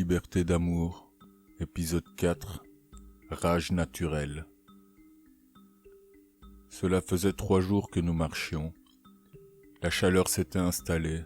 liberté d'amour, épisode 4, rage naturelle. Cela faisait 3 jours que nous marchions. La chaleur s'était installée.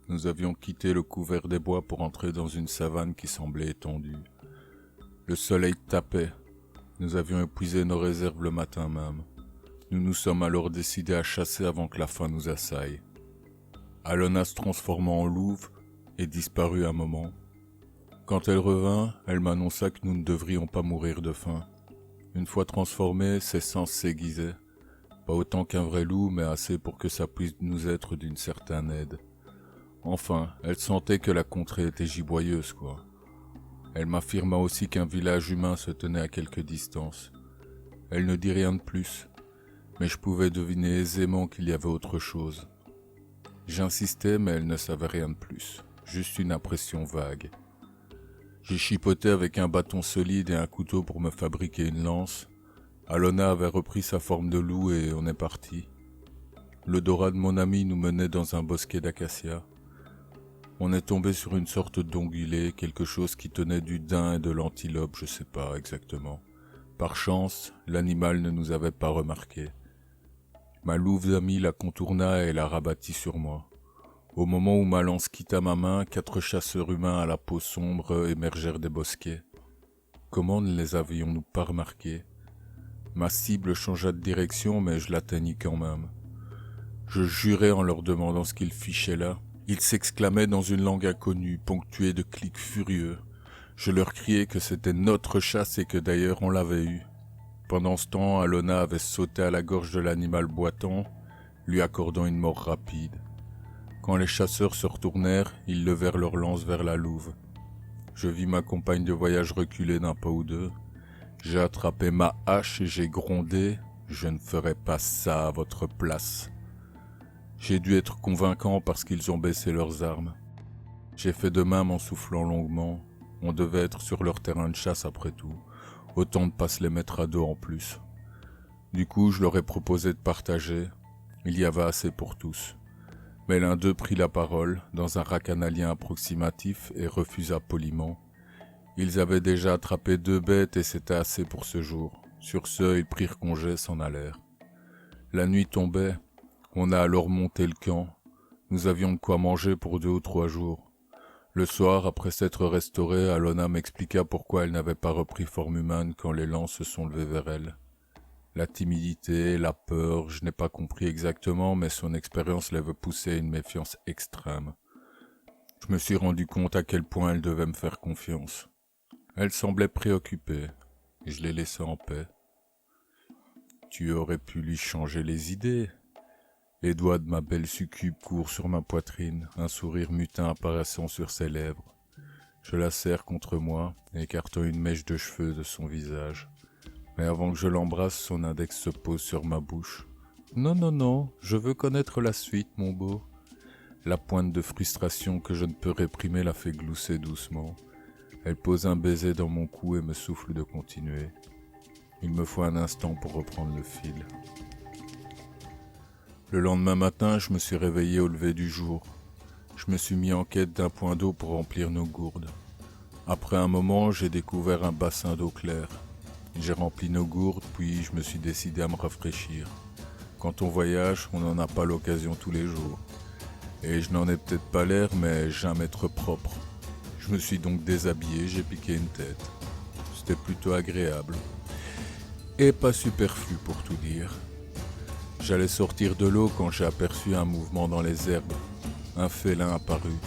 Nous avions quitté le couvert des bois pour entrer dans une savane qui semblait étendue. Le soleil tapait. Nous avions épuisé nos réserves le matin même. Nous nous sommes alors décidés à chasser avant que la faim nous assaille. Alona se transforma en louve et disparut un moment. Quand elle revint, elle m'annonça que nous ne devrions pas mourir de faim. Une fois transformés, ses sens s'aiguisaient. Pas autant qu'un vrai loup, mais assez pour que ça puisse nous être d'une certaine aide. Enfin, elle sentait que la contrée était giboyeuse, quoi. Elle m'affirma aussi qu'un village humain se tenait à quelque distance. Elle ne dit rien de plus, mais je pouvais deviner aisément qu'il y avait autre chose. J'insistais, mais elle ne savait rien de plus, juste une impression vague. J'ai chipoté avec un bâton solide et un couteau pour me fabriquer une lance. Alona avait repris sa forme de loup et on est parti. L'odorat de mon ami nous menait dans un bosquet d'acacias. On est tombé sur une sorte d'ongulé, quelque chose qui tenait du daim et de l'antilope, je sais pas exactement. Par chance, l'animal ne nous avait pas remarqué. Ma louve amie la contourna et la rabattit sur moi. Au moment où ma lance quitta ma main, 4 chasseurs humains à la peau sombre émergèrent des bosquets. Comment ne les avions-nous pas remarqués? Ma cible changea de direction, mais je l'atteignis quand même. Je jurais en leur demandant ce qu'ils fichaient là. Ils s'exclamaient dans une langue inconnue, ponctuée de clics furieux. Je leur criais que c'était notre chasse et que d'ailleurs on l'avait eue. Pendant ce temps, Alona avait sauté à la gorge de l'animal boitant, lui accordant une mort rapide. Quand les chasseurs se retournèrent, ils levèrent leurs lances vers la louve. Je vis ma compagne de voyage reculer d'un pas ou deux. J'ai attrapé ma hache et j'ai grondé « Je ne ferai pas ça à votre place ». J'ai dû être convaincant parce qu'ils ont baissé leurs armes. J'ai fait de même en soufflant longuement. On devait être sur leur terrain de chasse après tout. Autant de pas se les mettre à dos en plus. Du coup, je leur ai proposé de partager. Il y avait assez pour tous. Mais l'un d'eux prit la parole, dans un racanalien approximatif, et refusa poliment. Ils avaient déjà attrapé 2 bêtes et c'était assez pour ce jour. Sur ce, ils prirent congé, s'en allèrent. La nuit tombait. On a alors monté le camp. Nous avions de quoi manger pour 2 ou 3 jours. Le soir, après s'être restaurée, Alona m'expliqua pourquoi elle n'avait pas repris forme humaine quand les lances se sont levées vers elle. La timidité, la peur, je n'ai pas compris exactement, mais son expérience l'avait poussée à une méfiance extrême. Je me suis rendu compte à quel point elle devait me faire confiance. Elle semblait préoccupée, et je l'ai laissée en paix. Tu aurais pu lui changer les idées. Les doigts de ma belle succube courent sur ma poitrine, un sourire mutin apparaissant sur ses lèvres. Je la serre contre moi, écartant une mèche de cheveux de son visage. Mais avant que je l'embrasse, son index se pose sur ma bouche. « Non, non, non, je veux connaître la suite, mon beau. » La pointe de frustration que je ne peux réprimer la fait glousser doucement. Elle pose un baiser dans mon cou et me souffle de continuer. Il me faut un instant pour reprendre le fil. Le lendemain matin, je me suis réveillé au lever du jour. Je me suis mis en quête d'un point d'eau pour remplir nos gourdes. Après un moment, j'ai découvert un bassin d'eau claire. J'ai rempli nos gourdes, puis je me suis décidé à me rafraîchir. Quand on voyage, on n'en a pas l'occasion tous les jours. Et je n'en ai peut-être pas l'air, mais j'aime être propre. Je me suis donc déshabillé, j'ai piqué une tête. C'était plutôt agréable. Et pas superflu pour tout dire. J'allais sortir de l'eau quand j'ai aperçu un mouvement dans les herbes. Un félin apparut.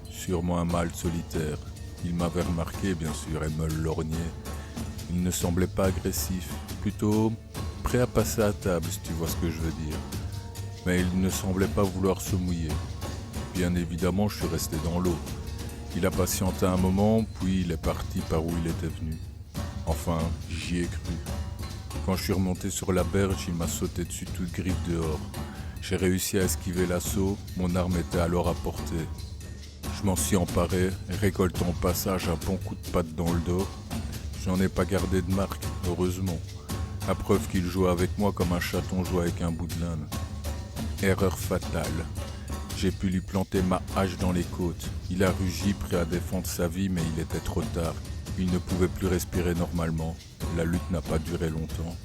Sûrement un mâle solitaire. Il m'avait remarqué, bien sûr, et me lorgnait. Il ne semblait pas agressif, plutôt prêt à passer à table, si tu vois ce que je veux dire. Mais il ne semblait pas vouloir se mouiller. Bien évidemment, je suis resté dans l'eau. Il a patienté un moment, puis il est parti par où il était venu. Enfin, j'y ai cru. Quand je suis remonté sur la berge, il m'a sauté dessus toute griffe dehors. J'ai réussi à esquiver l'assaut, mon arme était alors à portée. Je m'en suis emparé, récoltant au passage un bon coup de patte dans le dos. J'en ai pas gardé de marque, heureusement. La preuve qu'il jouait avec moi comme un chaton joue avec un bout de laine. Erreur fatale. J'ai pu lui planter ma hache dans les côtes. Il a rugi, prêt à défendre sa vie, mais il était trop tard. Il ne pouvait plus respirer normalement. La lutte n'a pas duré longtemps.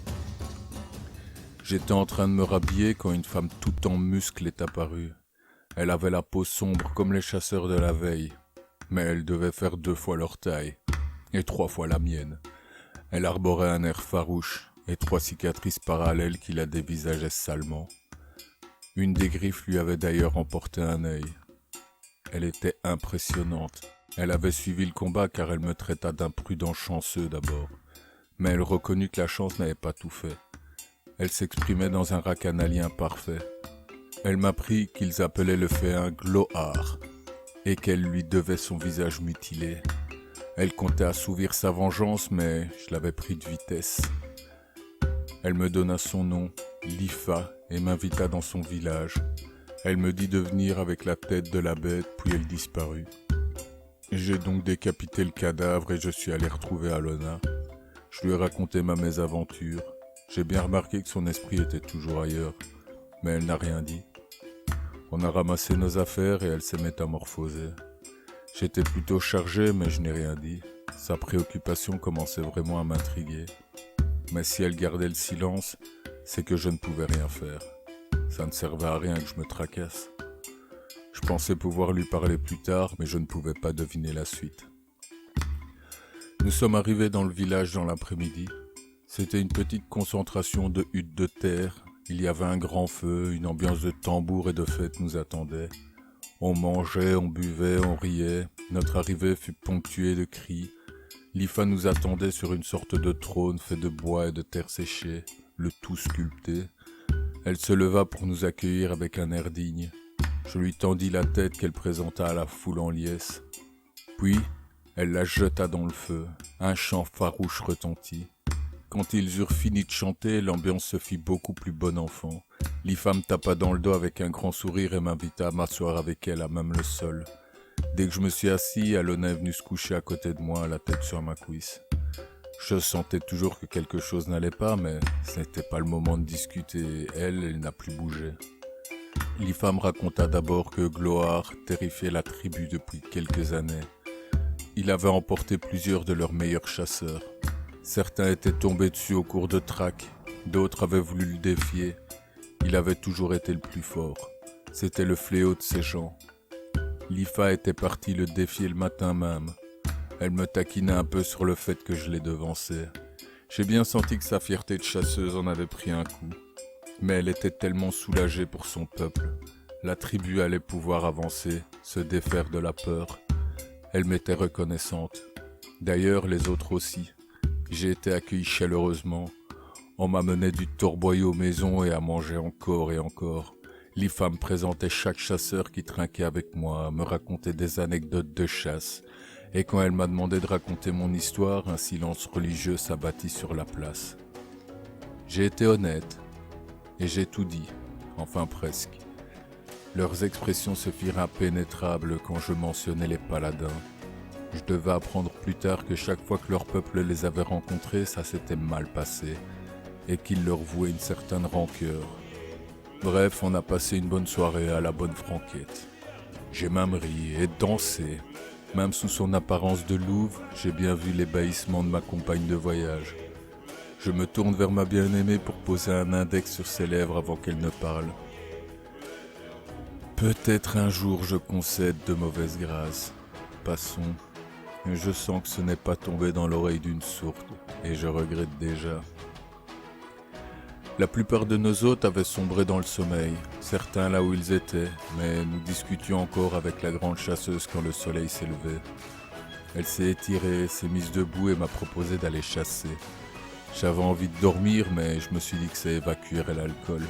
J'étais en train de me rhabiller quand une femme toute en muscles est apparue. Elle avait la peau sombre comme les chasseurs de la veille, mais elle devait faire 2 fois leur taille, et 3 fois la mienne. Elle arborait un air farouche, et 3 cicatrices parallèles qui la dévisageaient salement. Une des griffes lui avait d'ailleurs emporté un œil. Elle était impressionnante. Elle avait suivi le combat car elle me traita d'imprudent chanceux d'abord. Mais elle reconnut que la chance n'avait pas tout fait. Elle s'exprimait dans un racanalien parfait. Elle m'apprit qu'ils appelaient le fait un gloire et qu'elle lui devait son visage mutilé. Elle comptait assouvir sa vengeance, mais je l'avais pris de vitesse. Elle me donna son nom, Lifa, et m'invita dans son village. Elle me dit de venir avec la tête de la bête, puis elle disparut. J'ai donc décapité le cadavre et je suis allé retrouver Alona. Je lui ai raconté ma mésaventure. J'ai bien remarqué que son esprit était toujours ailleurs, mais elle n'a rien dit. On a ramassé nos affaires et elle s'est métamorphosée. J'étais plutôt chargé, mais je n'ai rien dit. Sa préoccupation commençait vraiment à m'intriguer. Mais si elle gardait le silence, c'est que je ne pouvais rien faire. Ça ne servait à rien que je me tracasse. Je pensais pouvoir lui parler plus tard, mais je ne pouvais pas deviner la suite. Nous sommes arrivés dans le village dans l'après-midi. C'était une petite concentration de huttes de terre. Il y avait un grand feu, une ambiance de tambour et de fête nous attendait. On mangeait, on buvait, on riait. Notre arrivée fut ponctuée de cris. Lifa nous attendait sur une sorte de trône fait de bois et de terre séchée, le tout sculpté. Elle se leva pour nous accueillir avec un air digne. Je lui tendis la tête qu'elle présenta à la foule en liesse. Puis, elle la jeta dans le feu. Un chant farouche retentit. Quand ils eurent fini de chanter, l'ambiance se fit beaucoup plus bon enfant. Lifa me tapa dans le dos avec un grand sourire et m'invita à m'asseoir avec elle à même le sol. Dès que je me suis assis, Alona est venue se coucher à côté de moi, la tête sur ma cuisse. Je sentais toujours que quelque chose n'allait pas, mais ce n'était pas le moment de discuter. Elle n'a plus bougé. Lifa me raconta d'abord que Gloire terrifiait la tribu depuis quelques années. Il avait emporté plusieurs de leurs meilleurs chasseurs. Certains étaient tombés dessus au cours de traques, d'autres avaient voulu le défier. Il avait toujours été le plus fort. C'était le fléau de ces gens. Lifa était partie le défier le matin même. Elle me taquinait un peu sur le fait que je l'ai devancée. J'ai bien senti que sa fierté de chasseuse en avait pris un coup. Mais elle était tellement soulagée pour son peuple. La tribu allait pouvoir avancer, se défaire de la peur. Elle m'était reconnaissante. D'ailleurs, les autres aussi. J'ai été accueilli chaleureusement. On m'amenait du torboyau aux maisons et à manger encore et encore. Lifa me présentait chaque chasseur qui trinquait avec moi, me racontait des anecdotes de chasse. Et quand elle m'a demandé de raconter mon histoire, un silence religieux s'abattit sur la place. J'ai été honnête, et j'ai tout dit, enfin presque. Leurs expressions se firent impénétrables quand je mentionnais les paladins. Je devais apprendre plus tard que chaque fois que leur peuple les avait rencontrés, ça s'était mal passé, et qu'ils leur vouaient une certaine rancœur. Bref, on a passé une bonne soirée à la bonne franquette. J'ai même ri et dansé. Même sous son apparence de louve, j'ai bien vu l'ébahissement de ma compagne de voyage. Je me tourne vers ma bien-aimée pour poser un index sur ses lèvres avant qu'elle ne parle. Peut-être un jour je concède de mauvaise grâce. Passons. Je sens que ce n'est pas tombé dans l'oreille d'une sourde, et je regrette déjà. La plupart de nos hôtes avaient sombré dans le sommeil, certains là où ils étaient, mais nous discutions encore avec la grande chasseuse quand le soleil s'est levé. Elle s'est étirée, s'est mise debout et m'a proposé d'aller chasser. J'avais envie de dormir, mais je me suis dit que ça évacuerait l'alcool.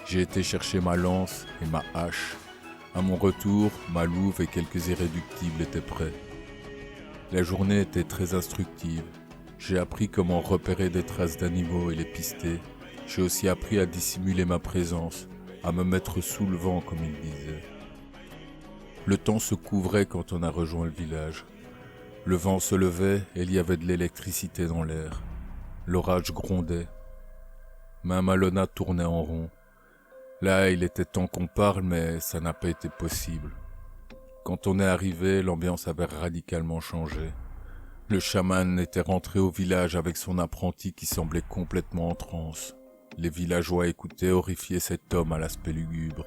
J'ai été chercher ma lance et ma hache. À mon retour, ma louve et quelques irréductibles étaient prêts. La journée était très instructive. J'ai appris comment repérer des traces d'animaux et les pister. J'ai aussi appris à dissimuler ma présence, à me mettre sous le vent comme il disait. Le temps se couvrait quand on a rejoint le village. Le vent se levait et il y avait de l'électricité dans l'air. L'orage grondait. Même Alona tournait en rond. Là, il était temps qu'on parle, mais ça n'a pas été possible. Quand on est arrivé, l'ambiance avait radicalement changé. Le chaman était rentré au village avec son apprenti qui semblait complètement en transe. Les villageois écoutaient horrifiés cet homme à l'aspect lugubre.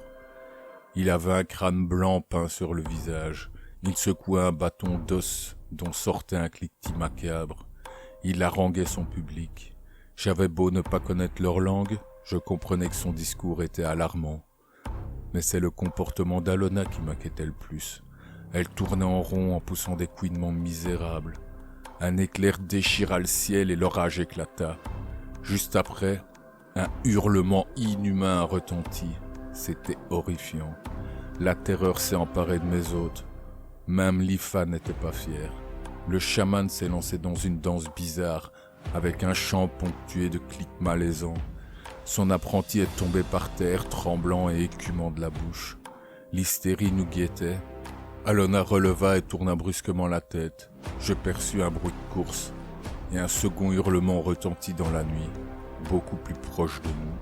Il avait un crâne blanc peint sur le visage. Il secouait un bâton d'os dont sortait un cliquetis macabre. Il haranguait son public. J'avais beau ne pas connaître leur langue, je comprenais que son discours était alarmant. Mais c'est le comportement d'Alona qui m'inquiétait le plus. Elle tournait en rond en poussant des couinements misérables. Un éclair déchira le ciel et l'orage éclata. Juste après, un hurlement inhumain retentit. C'était horrifiant. La terreur s'est emparée de mes hôtes. Même Lifa n'était pas fier. Le chaman s'est lancé dans une danse bizarre, avec un chant ponctué de clics malaisants. Son apprenti est tombé par terre, tremblant et écumant de la bouche. L'hystérie nous guettait. Alona releva et tourna brusquement la tête. Je perçus un bruit de course, et un second hurlement retentit dans la nuit, beaucoup plus proche de nous.